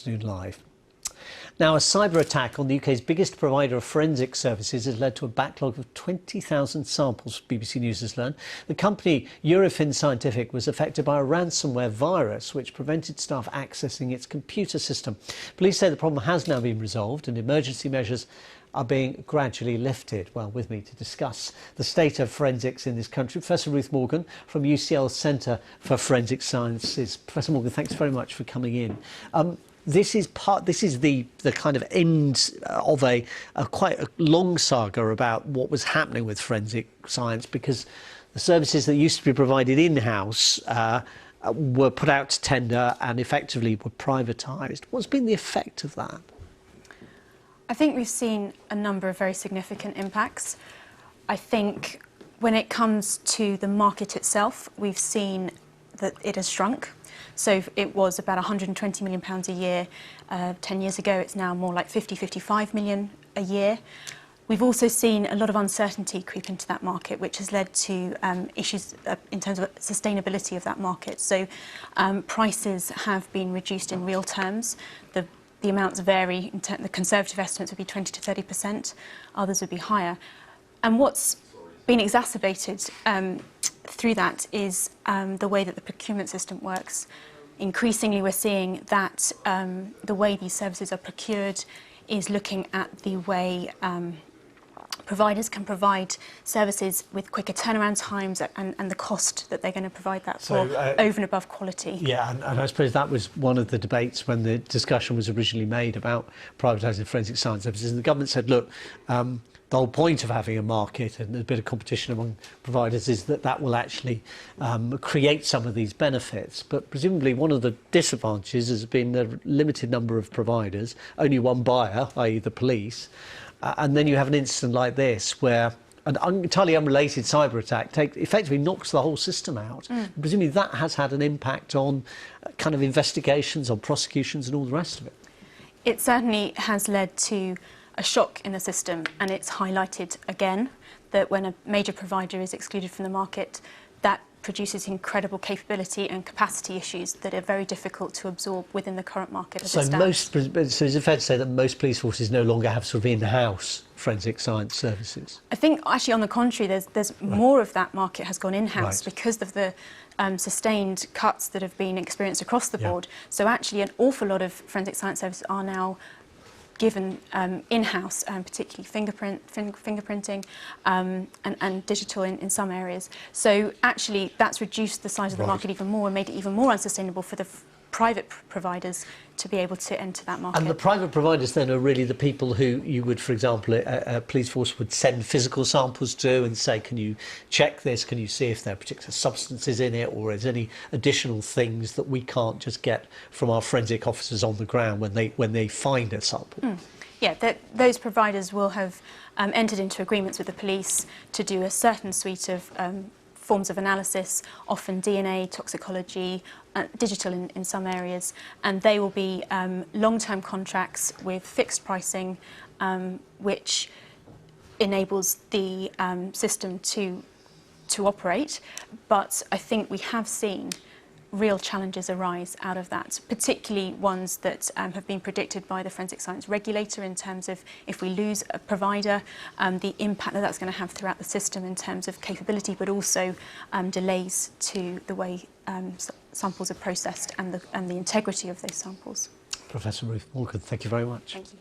Live. Now, a cyber attack on the UK's biggest provider of forensic services has led to a backlog of 20,000 samples, BBC News has learned. The company Eurofin Scientific was affected by a ransomware virus which prevented staff accessing its computer system. Police say the problem has now been resolved and emergency measures are being gradually lifted. Well, with me to discuss the state of forensics in this country, Professor Ruth Morgan from UCL's Centre for Forensic Sciences. Professor Morgan, thanks very much for coming in. This is the kind of end of a quite a long saga about what was happening with forensic science, because the services that used to be provided in-house were put out to tender and effectively were privatised. What's been the effect of that? I think we've seen a number of very significant impacts. I think when it comes to the market itself, we've seen that it has shrunk. So it was about £120 million a year 10 years ago. It's now more like 55 million a year. We've also seen a lot of uncertainty creep into that market, which has led to issues in terms of sustainability of that market. So prices have been reduced in real terms. The amounts vary. The conservative estimates would be 20 to 30%. Others would be higher. And what's been exacerbated through that is the way that the procurement system works. Increasingly, we're seeing that the way these services are procured is looking at the way providers can provide services with quicker turnaround times and the cost that they're going to provide that for over and above quality. Yeah, and I suppose that was one of the debates when the discussion was originally made about privatising forensic science services. And the government said, look, the whole point of having a market and a bit of competition among providers is that that will actually create some of these benefits. But presumably one of the disadvantages has been the limited number of providers, only one buyer, i.e. the police. And then you have an incident like this where an entirely unrelated cyber attack effectively knocks the whole system out. Presumably that has had an impact on kind of investigations, on prosecutions and all the rest of it. It certainly has led to a shock in the system, and it's highlighted again that when a major provider is excluded from the market, that produces incredible capability and capacity issues that are very difficult to absorb within the current market as it stands. So is it fair to say that most police forces no longer have sort of in-house forensic science services? I think actually on the contrary, there's more of that market has gone in-house because of the sustained cuts that have been experienced across the board. So actually an awful lot of forensic science services are now given in-house, particularly fingerprinting and digital in some areas. So actually that's reduced the size of the market even more and made it even more unsustainable for the private providers to be able to enter that market. And the private providers then are really the people who you would, for example, a police force would send physical samples to and say, can you check this? Can you see if there are particular substances in it, or is any additional things that we can't just get from our forensic officers on the ground when they find a sample? Yeah, those providers will have entered into agreements with the police to do a certain suite of forms of analysis, often DNA, toxicology, digital in some areas, and they will be long-term contracts with fixed pricing, which enables the system to operate. But I think we have seen real challenges arise out of that, particularly ones that have been predicted by the forensic science regulator in terms of if we lose a provider, the impact that that's going to have throughout the system in terms of capability, but also delays to the way samples are processed and the integrity of those samples. Professor Ruth Morgan, thank you very much. Thank you.